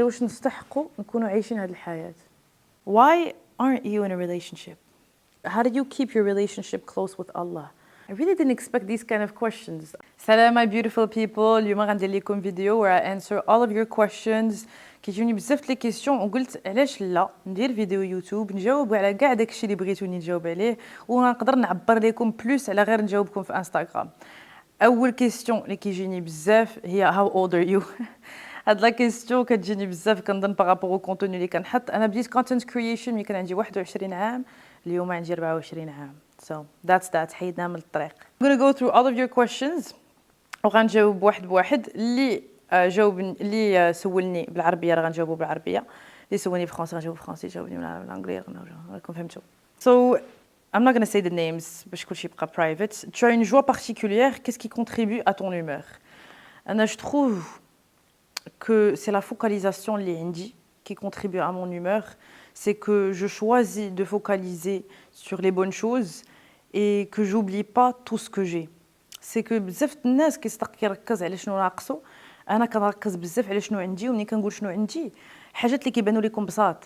واش نستحقوا نكونوا عايشين هذه الحياة. Why aren't you in a relationship? How do you keep your relationship close with Allah? I really didn't expect these kind of questions. Salam my beautiful people, اليوم غندير لكم فيديو where I answer all of your questions. كيجوني بزاف لي كيسيون وقلت علاش لا ندير فيديو يوتيوب نجاوب على كاع داكشي اللي بغيتوني نجاوب عليه ونقدر نعبر لكم بلوس على غير نجاوبكم في انستغرام. اول كيسيون اللي كيجيني بزاف هي how old are you? هاد لا كيسيون كتجيني بزاف كنظن بارابور او كونتوني اللي كنحط. انا بديت كونتنت كرييشن ملي كان عندي 21 عام، اليوم عندي 24 عام. So that's that. حيدنا من الطريق. I'm gonna go through all of your questions وغنجاوب واحد بواحد. اللي جاوبني اللي سولني بالعربيه راه غنجاوبو بالعربيه، اللي سولني بالفرنسي غنجاوب بالفرنسي، جاوبني بالانجلي راكم فهمتوا. So I'm not gonna say the names باش كلشي يبقى private. Tu as une joie particulière, qu'est-ce qui contribue à ton humeur? أنا je trouve que c'est la focalisation اللي عندي qui contribue à mon humeur. C'est que je choisis de focaliser sur les bonnes choses et que j'oublie pas tout ce que j'ai. C'est que بزاف الناس كيركز على شنو ناقصو، انا كنركز بزاف على شنو عندي. ومنين كنقول شنو عندي، حاجات اللي كيبانوا لكم بساط،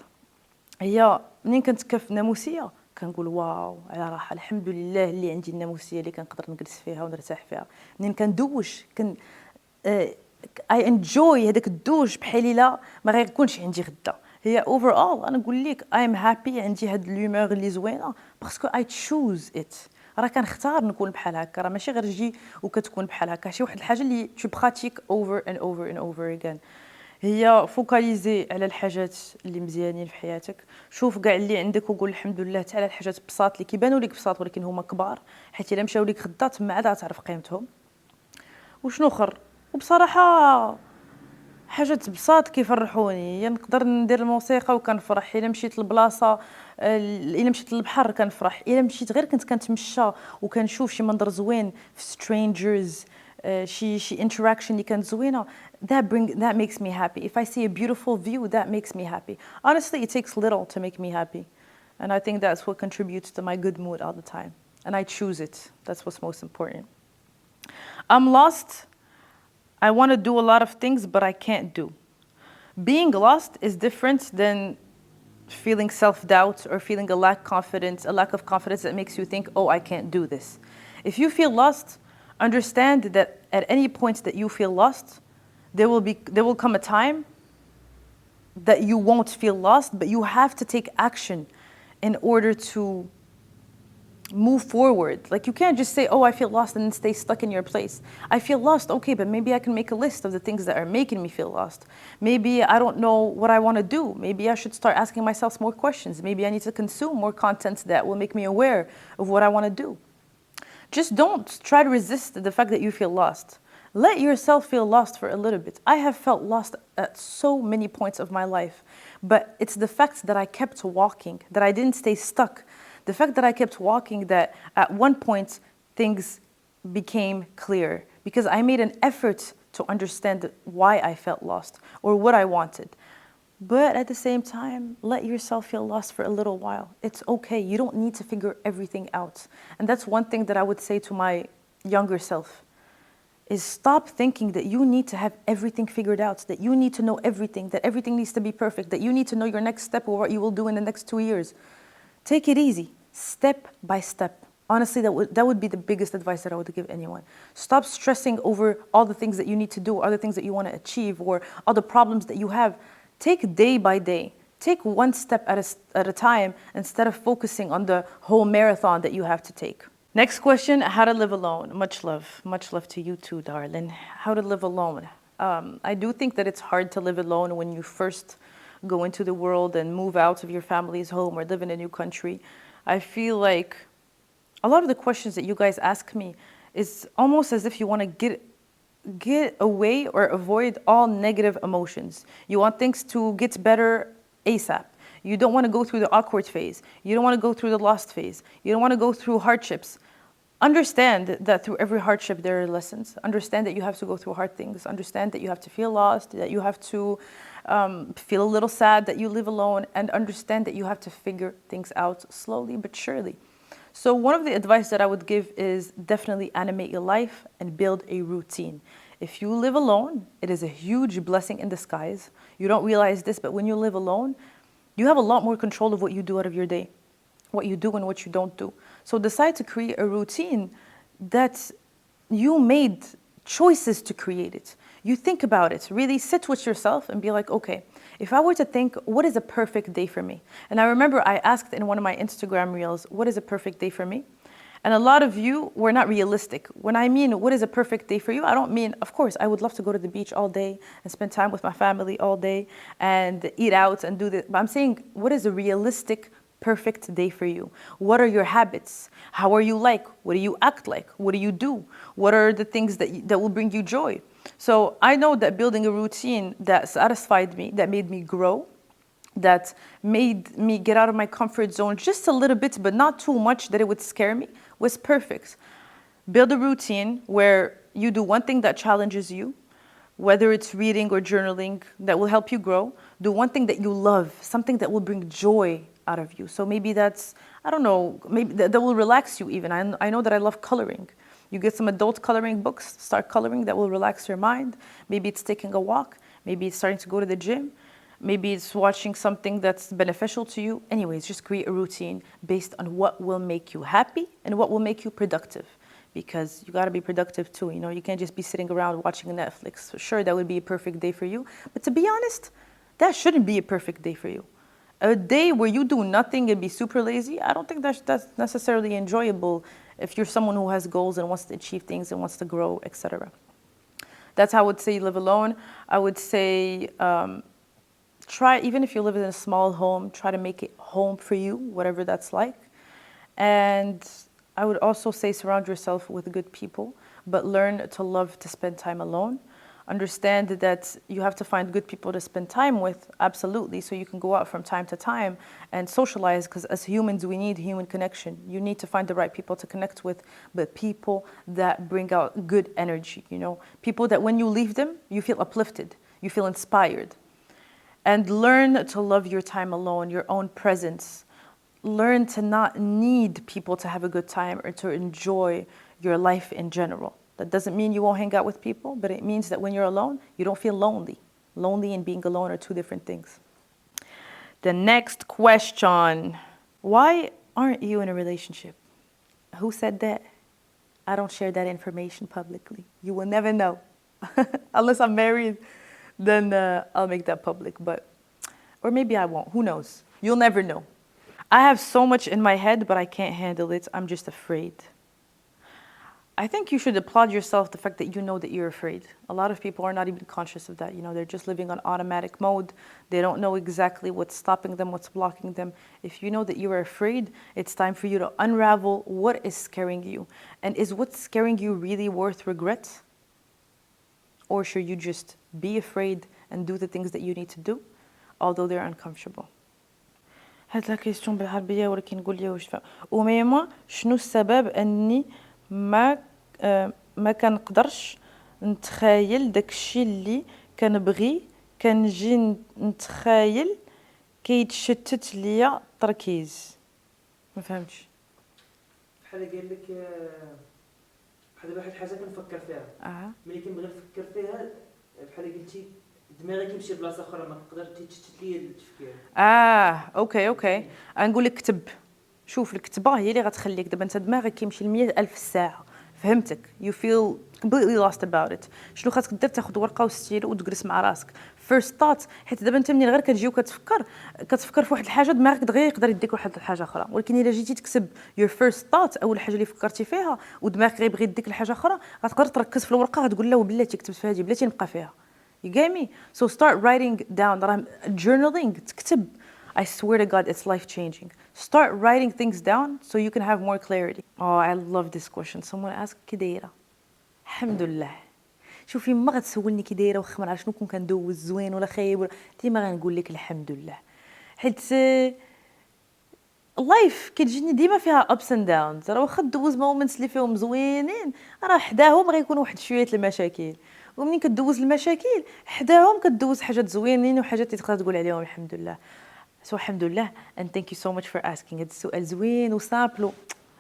هي منين كنتكف ناموسيه كنقول واو على راحه الحمد لله اللي عندي الناموسيه اللي كنقدر نجلس فيها ونرتاح فيها. منين كندوش I enjoy هذاك الدوش بحال الا ما غيكونش عندي غدا. هي overall انا نقول لك I'm happy، عندي هاد لومور اللي زوينه باسكو I choose it. راه كنختار نكون بحال هكا، راه ماشي غير تجي وكتكون بحال هكا، شي واحد الحاجه اللي tu pratiques over and over and over again. هي فوكاليزي على الحاجات اللي مزيانين في حياتك. شوف كاع اللي عندك وقول الحمد لله حتى على الحاجات بساط اللي كيبانوا لك بساط ولكن هما كبار، حيت الا مشاو لك غدا تما عاد تعرف قيمتهم. وشنو اخر؟ وبصراحه حاجات بساط كيفرحوني. يعني نقدر ندير الموسيقى وكنفرح، الا مشيت لبلاصه، الا مشيت للبحر كنفرح، الا مشيت غير كنت كنتمشى وكنشوف شي منظر زوين في strangers، شي interaction اللي كانت زوينه. that makes me happy. If I see a beautiful view, that makes me happy. Honestly, it takes little to make me happy, and I think that's what contributes to my good mood all the time, and I choose it. That's what's most important. I'm lost. I want to do a lot of things, but I can't do. Being lost is different than feeling self-doubt or feeling a lack of confidence that makes you think, oh, I can't do this. If you feel lost, understand that at any point that you feel lost, there will come a time that you won't feel lost, but you have to take action in order to move forward. Like you can't just say, oh, I feel lost and then stay stuck in your place. I feel lost, okay, but maybe I can make a list of the things that are making me feel lost. Maybe I don't know what I want to do. Maybe I should start asking myself more questions. Maybe I need to consume more content that will make me aware of what I want to do. Just don't try to resist the fact that you feel lost. Let yourself feel lost for a little bit. I have felt lost at so many points of my life, but it's the fact that I kept walking, that I didn't stay stuck. The fact that I kept walking, that at one point things became clear because I made an effort to understand why I felt lost or what I wanted. But at the same time, let yourself feel lost for a little while. It's okay. You don't need to figure everything out. And that's one thing that I would say to my younger self is stop thinking that you need to have everything figured out, that you need to know everything, that everything needs to be perfect, that you need to know your next step or what you will do in the next 2 years. Take it easy. Step by step. Honestly, that would be the biggest advice that I would give anyone. Stop stressing over all the things that you need to do, all the things that you want to achieve, or all the problems that you have. Take day by day. Take one step at a time instead of focusing on the whole marathon that you have to take. Next question, how to live alone. Much love to you too, darling. How to live alone. I do think that it's hard to live alone when you first go into the world and move out of your family's home or live in a new country. I feel like a lot of the questions that you guys ask me is almost as if you want to get away or avoid all negative emotions. You want things to get better ASAP. You don't want to go through the awkward phase. You don't want to go through the lost phase. You don't want to go through hardships. Understand that through every hardship there are lessons. Understand that you have to go through hard things. Understand that you have to feel lost, that you have to feel a little sad that you live alone, and understand that you have to figure things out slowly but surely. So one of the advice that I would give is definitely animate your life and build a routine. If you live alone, it is a huge blessing in disguise. You don't realize this, but when you live alone, you have a lot more control of what you do out of your day, what you do and what you don't do. So decide to create a routine that you made choices to create it. You think about it, really sit with yourself and be like, okay, if I were to think, what is a perfect day for me? And I remember I asked in one of my Instagram reels, what is a perfect day for me? And a lot of you were not realistic. When I mean, what is a perfect day for you? I don't mean, of course, I would love to go to the beach all day and spend time with my family all day and eat out and do this. But I'm saying, what is a realistic, perfect day for you? What are your habits? How are you like? What do you act like? What do you do? What are the things that will bring you joy? So I know that building a routine that satisfied me, that made me grow, that made me get out of my comfort zone just a little bit, but not too much that it would scare me, was perfect. Build a routine where you do one thing that challenges you, whether it's reading or journaling that will help you grow. Do one thing that you love, something that will bring joy out of you. So maybe that's, I don't know, maybe that will relax you even. I know that I love coloring. You get some adult coloring books, start coloring, that will relax your mind. Maybe it's taking a walk. Maybe it's starting to go to the gym. Maybe it's watching something that's beneficial to you. Anyways, just create a routine based on what will make you happy and what will make you productive. Because you gotta be productive too, you know, you can't just be sitting around watching Netflix. Sure, that would be a perfect day for you, but to be honest, that shouldn't be a perfect day for you. A day where you do nothing and be super lazy, I don't think that's necessarily enjoyable if you're someone who has goals and wants to achieve things and wants to grow, etc. That's how I would say live alone. I would say try, even if you live in a small home, try to make it home for you, whatever that's like. And I would also say surround yourself with good people, but learn to love to spend time alone. Understand that you have to find good people to spend time with, absolutely, so you can go out from time to time and socialize, because as humans, we need human connection. You need to find the right people to connect with, but people that bring out good energy, you know? People that when you leave them, you feel uplifted, you feel inspired. And learn to love your time alone, your own presence. Learn to not need people to have a good time or to enjoy your life in general. That doesn't mean you won't hang out with people, but it means that when you're alone, you don't feel lonely. Lonely and being alone are two different things. The next question, why aren't you in a relationship? Who said that? I don't share that information publicly. You will never know. Unless I'm married, then I'll make that public, or maybe I won't, who knows? You'll never know. I have so much in my head, but I can't handle it. I'm just afraid. I think you should applaud yourself the fact that you know that you're afraid. A lot of people are not even conscious of that. You know, they're just living on automatic mode. They don't know exactly what's stopping them, what's blocking them. If you know that you are afraid, it's time for you to unravel what is scaring you. And is what's scaring you really worth regret? Or should you just be afraid and do the things that you need to do, although they're uncomfortable? هاد لا كيستيون بالعربية ولكن نقول لي واش وميما شنو السبب أني ما كنقدرش نتخيل داكشي اللي كنبغي كنجي نتخيل كيتشتت ليا التركيز. ما فهمتش. بحال قال لك بحال واحد الحاجه كنفكر فيها ملي كنبغي نفكر فيها بحال قلتي دماغي كيمشي لبلاصه اخرى ما نقدر تيتشتت ليا التفكير. اوكي نقول لك كتب. شوف الكتبه هي اللي غتخليك دابا انت دماغك كيمشي ل100,000 ساعه. فهمتك. You feel completely lost about it. شنو خاصك دير؟ تاخذ ورقه وستيلو وتجلس مع راسك. First thought، حيت دابا انت منين غير كتجي وكتفكر في واحد الحاجه دماغك دغيا يقدر يديك واحد الحاجه اخرى، ولكن الا جيتي تكتب your first thought اول حاجه اللي فكرتي فيها ودماغك غيبغي يديك لحاجه اخرى، غتقدر تركز في الورقه غتقول لا بلاتي كتبت في هذه بلاتي نبقى فيها. You get me? So start writing down. Journaling تكتب. I swear to God, it's life-changing. Start writing things down so you can have more clarity. Oh, I love this question. Someone asked, كي دايرة؟ الحمد لله. شوفي ما غتسولني كي دايرة واخا ما نعرف شنو كون كندوز زوين ولا خايب ديما غنقول لك الحمد لله. حيت life كتجيني ديما فيها ups and downs. راه واخا دوز moments اللي فيهم زوينين راه حداهم غيكونوا واحد شوية المشاكل. ومنين كدوز المشاكل حداهم كدوز حاجات زوينين وحاجات تقدر تقول عليهم الحمد لله. So الحمد لله and thank you so much for asking. هذا السؤال زوين وسامبل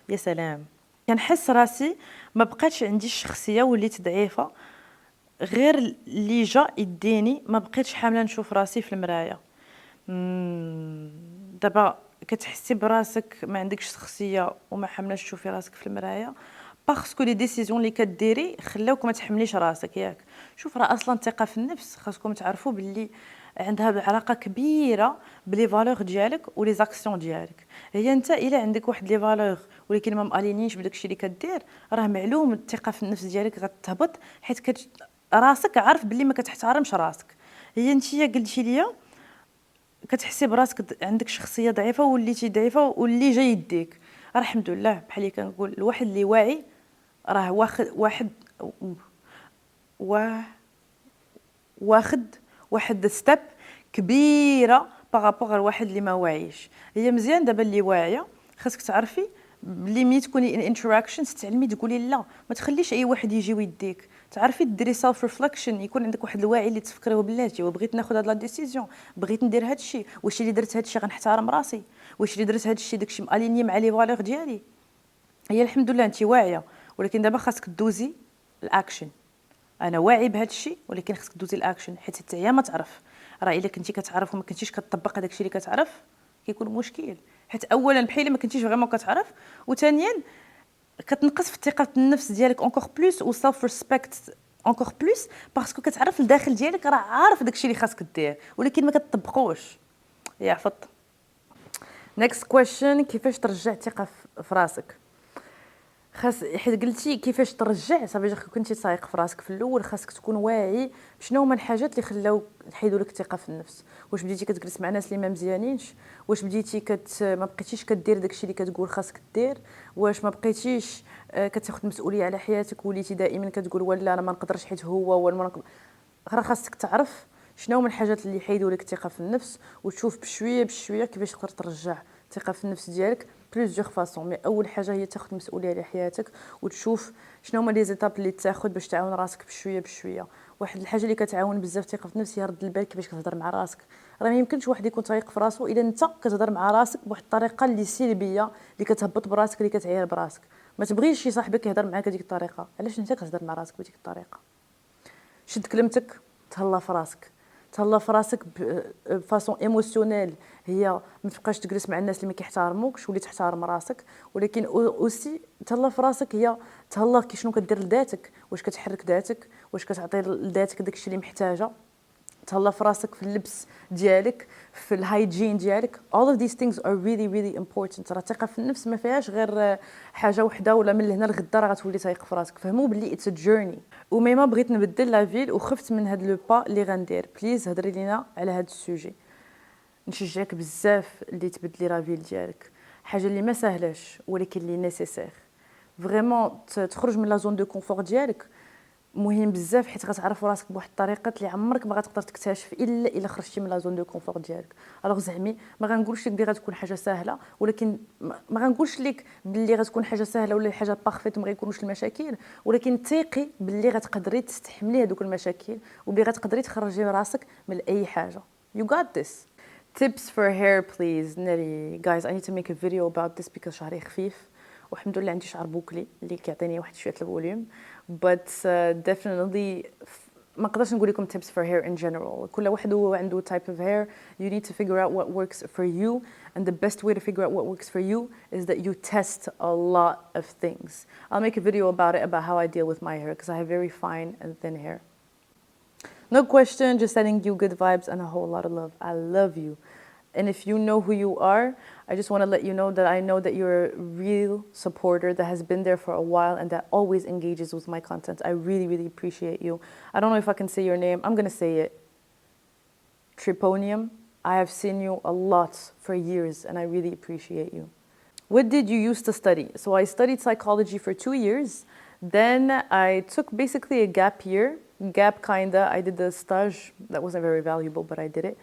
يا سلام. كنحس راسي ما بقاتش عندي الشخصيه وليت ضعيفه غير اللي جا يديني ما بقيتش حامله نشوف راسي في المرايه. دابا كتحسي براسك ما عندكش شخصيه وما حاملاش تشوفي راسك في المرايه باسكو لي ديسيزيون اللي كديري خلاوك ما تحمليش راسك ياك. شوف راه اصلا الثقه في النفس خاصكم تعرفوا باللي عندها علاقه كبيره بلي فالور ديالك ولي زاكسيون ديالك. هي انت الا عندك واحد لي فالور ولكن ما مالينينش بداكشي اللي كدير راه معلوم الثقه في النفس ديالك غتهبط حيت راسك عارف باللي ما كتحترمش راسك. هي انتيا قلتي ليا كتحسي براسك عندك شخصيه ضعيفه وليتي ضعيفه واللي جاي يديك. راه الحمد لله بحال اللي كنقول الواحد اللي واعي راه واخد واحد ستيب كبيره بارابور لواحد اللي ما واعيش. هي مزيان دابا اللي واعيه خاصك تعرفي بلي ملي تكوني ان انتراكشنز تعلمي تقولي لا، ما تخليش اي واحد يجي ويديك. تعرفي ديري سيلف ريفليكشن، يكون عندك واحد الوعي اللي تفكريه بلاتي وبغيت ناخذ هاد لا ديسيزيون، بغيت ندير هاد الشيء، واش اللي درت هاد الشيء غنحترم راسي، واش اللي درت هاد الشيء داكشي ماليني مع لي فالور ديالي. هي الحمد لله انت واعيه ولكن دابا خاصك دوزي الاكشن. انا واعي بهذا الشيء ولكن خاصك دوزي الاكشن حيت حتى هي ما تعرف. راه الا كنتي كتعرف وما كنتيش كتطبق هذاك الشيء اللي كتعرف كيكون مشكل. حيت اولا بحال ما كنتيش فريمون كتعرف، وثانيا كتنقص في الثقه بالنفس ديالك اونكور بلوس وسيلف ريسبكت اونكور بلوس باسكو كتعرف الداخل ديالك راه عارف داك الشيء اللي خاصك دير ولكن ما كتطبقوش. يا عفط. next question كيفاش ترجع الثقه في راسك؟ خاص حيت قلتي كيفاش ترجع صافي كنتي سايق في راسك في الاول خاصك تكون واعي شنو هما الحاجات اللي خلاو يحيدوا لك الثقه في النفس. واش بديتي كتجلس مع ناس اللي ما مزيانينش، واش بديتي ما بقيتيش كدير داكشي اللي كتقول خاصك دير، واش ما بقيتيش كتاخذ مسؤوليه على حياتك وليتي دائما كتقول ولا انا ما نقدرش حيت هو ولا راه خاصك تعرف شنو هما الحاجات اللي يحيدوا لك الثقه في النفس وتشوف بشويه بشويه كيفاش تقدر ترجع الثقه في النفس ديالك بلوزيغ فاصون. مي اول حاجه هي تاخذ مسؤوليه على حياتك وتشوف شنو هما لي زيتاب اللي تاخذ باش تعاون راسك بشويه بشويه. واحد الحاجه اللي كتعاون بزاف الثقه في النفس هي رد البال كيفاش كتهضر مع راسك. راه ما يمكنش واحد يكون طايق في راسو الا انت كتهضر مع راسك بواحد الطريقه اللي سلبيه اللي كتهبط براسك اللي كتعير براسك. ما تبغيش شي صاحبك يهضر معاك هذيك الطريقه، علاش انت كتهضر مع راسك بهذيك الطريقه؟ شد كلمتك، تهلا في راسك، تهلا في راسك بفاسون ايموسيونيل. هي ما تبقاش تجلس مع الناس اللي ما كيحترموكش ولي تحترم راسك، ولكن اوسي تهلا في راسك هي تهلا كي شنو كدير لذاتك، واش كتحرك ذاتك، واش كتعطي لذاتك داكشي اللي محتاجه. تهلا في راسك في اللبس ديالك، في الهايجين ديالك. all of these things are really really important. راه الثقه في النفس ما فيهاش غير حاجه وحده ولا من هنا لغدا راه غتولي تايق في راسك. فهموا باللي اتس ا جيرني. وميما بغيت نبدل لا فيل وخفت من هاد لو با اللي غندير. بليز هضري لينا على هاد السوجي. نشجعك بزاف اللي تبدلي لا فيل ديالك، حاجه اللي ما سهلاش ولكن اللي نيسيسير. فريمون تخرج من لا زون دو كونفور ديالك مهم بزاف حيت غتعرف راسك بواحد الطريقه اللي عمرك ما غتقدر تكتشف الا خرجتي من لا زون دو كونفور ديالك. الوغ زعمي ما غنقولش لك بلي غتكون حاجه سهله ولكن ما غنقولش لك بلي غتكون حاجه سهله ولا حاجه بارفيت وما غيكونوش المشاكل، ولكن ثقي بلي غتقدري تستحملي هذوك المشاكل وبلي غتقدري تخرجي راسك من اي حاجه. You got this. Tips for hair please. ناري guys I need to make a video about this because شعري خفيف والحمد لله عندي شعر بوكلي اللي كيعطيني واحد شويه الفوليوم. but definitely ما نقدرش نقول لكم tips for hair in general. كل واحد عنده type of hair. You need to figure out what works for you and the best way to figure out what works for you is that you test a lot of things. I'll make a video about it about how I deal with my hair because I have very fine and thin hair. No question, just sending you good vibes and a whole lot of love. I love you. And if you know who you are, I just want to let you know that I know that you're a real supporter that has been there for a while and that always engages with my content. I really, really appreciate you. I don't know if I can say your name. I'm going to say it. Triponium. I have seen you a lot for years and I really appreciate you. What did you used to study? So I studied psychology for 2 years. Then I took basically a gap year. Gap kinda. I did the stage. That wasn't very valuable, but I did it.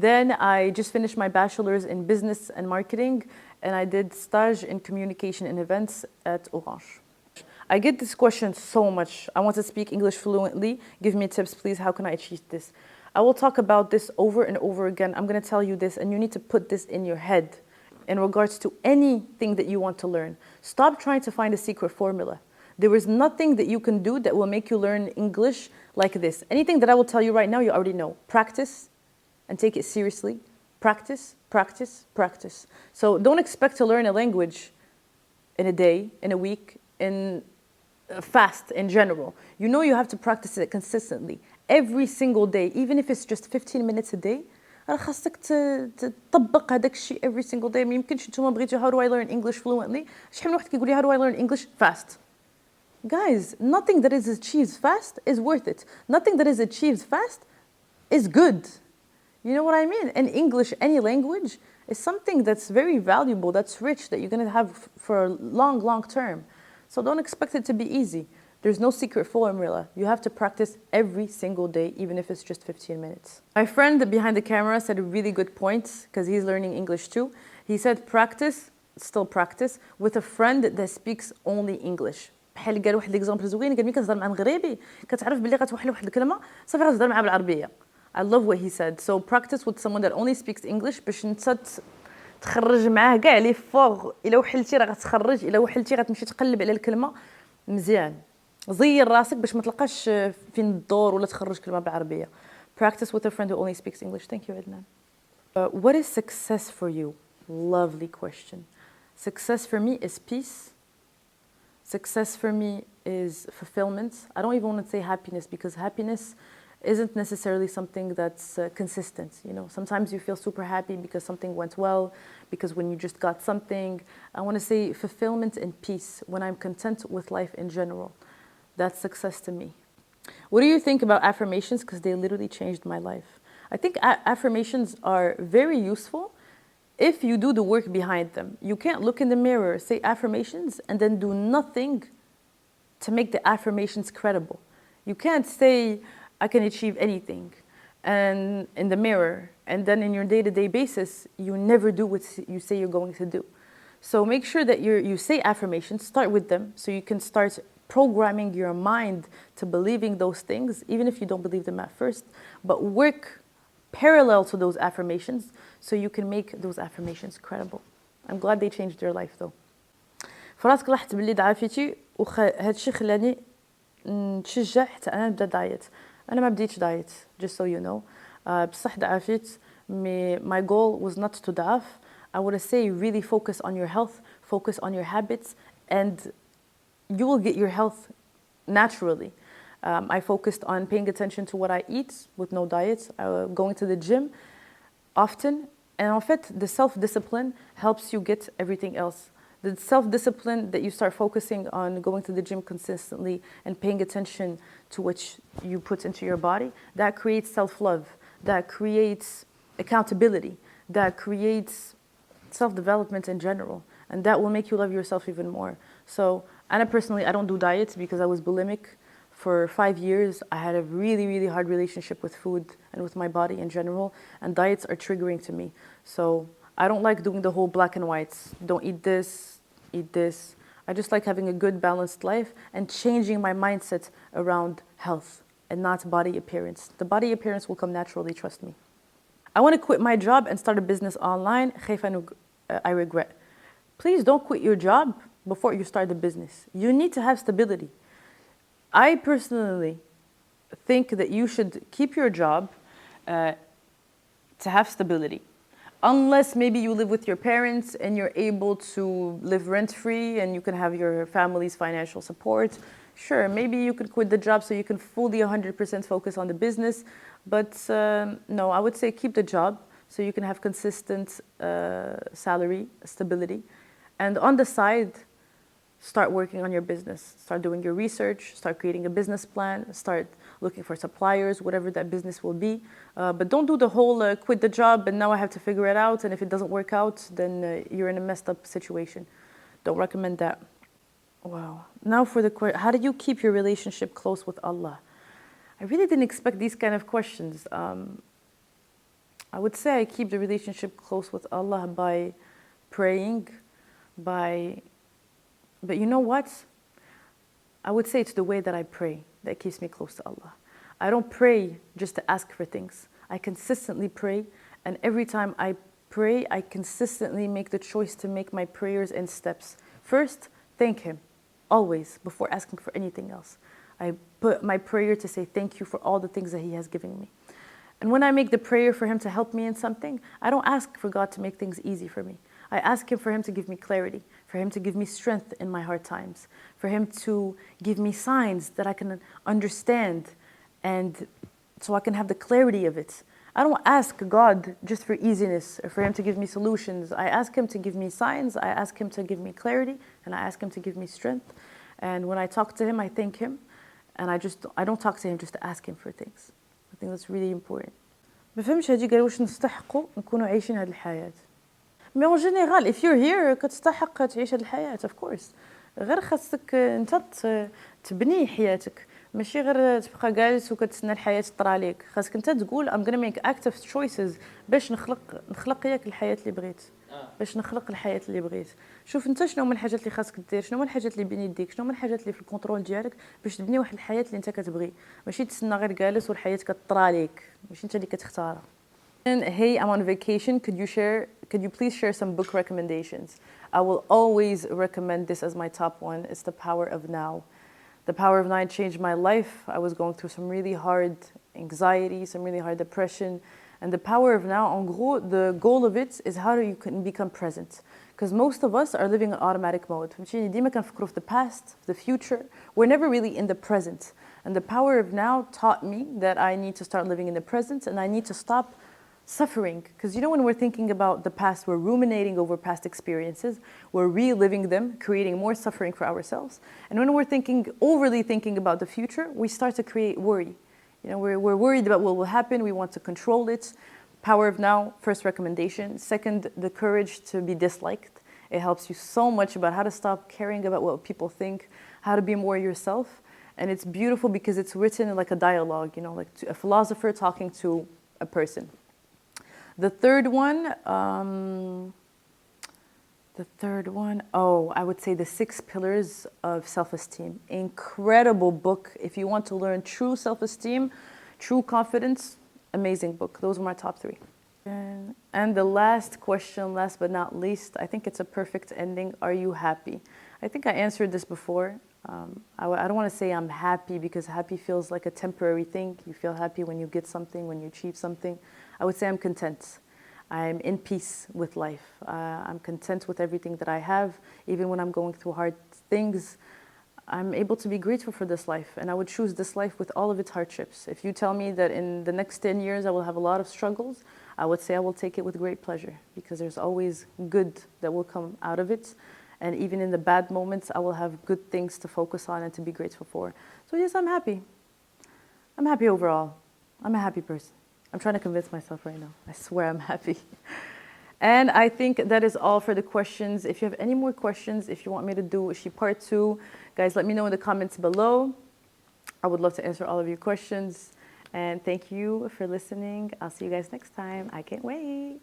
Then I just finished my bachelor's in business and marketing, and I did stage in communication and events at Orange. I get this question so much. I want to speak English fluently. Give me tips, please. How can I achieve this? I will talk about this over and over again. I'm going to tell you this, and you need to put this in your head in regards to anything that you want to learn. Stop trying to find a secret formula. There is nothing that you can do that will make you learn English like this. Anything that I will tell you right now, you already know. Practice and take it seriously. Practice, practice, practice. So don't expect to learn a language in a day, in a week, in fast in general. You know you have to practice it consistently. Every single day, even if it's just 15 minutes a day, راه خاصك تطبق هذاك الشيء every single day. ما يمكنش نتوما بغيتو how do I learn English fluently. شحال من واحد كيقول لي how do I learn English fast. Guys, nothing that is achieved fast is worth it. Nothing that is achieved fast is good. You know what I mean? And English, any language, is something that's very valuable, that's rich, that you're going to have for a long, long term. So don't expect it to be easy. There's no secret formula. You have to practice every single day, even if it's just 15 minutes. My friend behind the camera said a really good point, because he's learning English too. He said practice, still practice, with a friend that speaks only English. بحال قال واحد ليكزامبل زوين، قال ملي كتهضر مع مغربي كتعرف بلي غتوحل واحد الكلمه صافي غتهضر معاه بالعربيه. I love what he said. So practice with someone that only speaks English باش انت تخرج معاه كاع لي فوغ. الا وحلتي راه غتخرج، الا وحلتي غتمشي تقلب على الكلمه مزيان. زير راسك باش ما تلقاش فين الدور ولا تخرج كلمه بالعربيه. Practice with a friend who only speaks English. Thank you, Adnan. What is success for you? Lovely question. Success for me is peace. Success for me is fulfillment. I don't even want to say happiness, because happiness isn't necessarily something that's consistent. You know, sometimes you feel super happy because something went well, because when you just got something. I want to say fulfillment and peace, when I'm content with life in general. That's success to me. What do you think about affirmations? Because they literally changed my life. I think affirmations are very useful if you do the work behind them. You can't look in the mirror, say affirmations, and then do nothing to make the affirmations credible. You can't say, I can achieve anything, and in the mirror, and then in your day-to-day basis, you never do what you say you're going to do. So make sure that you say affirmations, start with them, so you can start programming your mind to believing those things, even if you don't believe them at first, but work parallel to those affirmations so you can make those affirmations credible. I'm glad they changed your life though. فراسك لاحظت باللي ضعفتي وهادشي خلاني نتشجع حتى انا نبدا دايت. انا ما بديتش دايت just so you know. بصح ضعفت. My goal was not to ضعف. I would say really focus on your health, focus on your habits, and you will get your health naturally. I focused on paying attention to what I eat with no diet, going to the gym often. And en fait, the self-discipline helps you get everything else. The self-discipline that you start focusing on going to the gym consistently and paying attention to what you put into your body, that creates self-love, that creates accountability, that creates self-development in general. And that will make you love yourself even more. So, Anna personally, I don't do diets because I was bulimic. For 5 years, I had a really, really hard relationship with food and with my body in general, and diets are triggering to me. So I don't like doing the whole black and whites. Don't eat this, eat this. I just like having a good, balanced life and changing my mindset around health and not body appearance. The body appearance will come naturally, trust me. I want to quit my job and start a business online. I regret. Please don't quit your job before you start the business. You need to have stability. I personally think that you should keep your job to have stability. Unless maybe you live with your parents and you're able to live rent-free and you can have your family's financial support. Sure, maybe you could quit the job so you can fully 100% focus on the business. But no, I would say keep the job so you can have consistent salary, stability. And on the side, start working on your business. Start doing your research, start creating a business plan, start looking for suppliers, whatever that business will be. But don't do the whole quit the job and now I have to figure it out, and if it doesn't work out, then you're in a messed up situation. Don't recommend that. Wow. Now for the question, how do you keep your relationship close with Allah? I really didn't expect these kind of questions. I would say I keep the relationship close with Allah by praying, but you know what? I would say it's the way that I pray that keeps me close to Allah. I don't pray just to ask for things. I consistently pray, and every time I pray, I consistently make the choice to make my prayers in steps. First, thank Him, always, before asking for anything else. I put my prayer to say thank you for all the things that He has given me. And when I make the prayer for Him to help me in something, I don't ask for God to make things easy for me. I ask Him for Him to give me clarity, for Him to give me strength in my hard times, for Him to give me signs that I can understand, and so I can have the clarity of it. I don't ask God just for easiness or for Him to give me solutions. I ask Him to give me signs, I ask Him to give me clarity, and I ask Him to give me strength. And when I talk to Him, I thank Him. And I don't talk to Him just to ask Him for things. I think that's really important. ما فهمش هادي قالوا واش نستحقوا نكونوا عايشين هاد الحياة. مي اون جينيرال if you're here كتستحق تعيش هاد الحياة of course. غير خاصك انت تبني حياتك. ماشي غير تبقى جالس وكتسنى الحياة تطرى ليك. خاصك انت تقول I'm gonna make active choices باش نخلق ياك الحياة اللي بغيت. باش نخلق الحياة اللي بغيت. شوف انت شنو هما الحاجات اللي خاصك دير، شنو هما الحاجات اللي بين يديك، شنو هما الحاجات اللي في الكونترول ديالك باش تبني واحد الحياة اللي انت كتبغي، ماشي تسنى غير جالس والحياة كطرى ليك، ماشي انت اللي كتختارها. Hey, I'm on vacation. Could you please share some book recommendations? I will always recommend this as my top one. It's The Power of Now. The Power of Now changed my life. I was going through some really hard anxiety, some really hard depression. And The Power of Now, en gros, the goal of it is how you can become present. Because most of us are living in automatic mode. ديما كنفكروا في the past, the future. We're never really in the present. And The Power of Now taught me that I need to start living in the present and I need to stop suffering. Because when we're thinking about the past, we're ruminating over past experiences, we're reliving them, creating more suffering for ourselves. And when we're overly thinking about the future, we start to create worry. We're worried about what will happen, we want to control it. Power of Now, first recommendation. Second, the courage to be disliked. It helps you so much about how to stop caring about what people think, how to be more yourself. And it's beautiful because it's written like a dialogue, like a philosopher talking to a person. The third one, I would say The 6 Pillars of Self-Esteem. Incredible book. If you want to learn true self-esteem, true confidence, amazing book. Those are my top 3. And the last question, last but not least, I think it's a perfect ending. Are you happy? I think I answered this before. I don't want to say I'm happy because happy feels like a temporary thing. You feel happy when you get something, when you achieve something. I would say I'm content. I'm in peace with life. I'm content with everything that I have. Even when I'm going through hard things, I'm able to be grateful for this life. And I would choose this life with all of its hardships. If you tell me that in the next 10 years I will have a lot of struggles, I would say I will take it with great pleasure because there's always good that will come out of it. And even in the bad moments, I will have good things to focus on and to be grateful for. So yes, I'm happy. I'm happy overall. I'm a happy person. I'm trying to convince myself right now. I swear I'm happy. And I think that is all for the questions. If you have any more questions, if you want me to do part 2, guys, let me know in the comments below. I would love to answer all of your questions. And thank you for listening. I'll see you guys next time. I can't wait.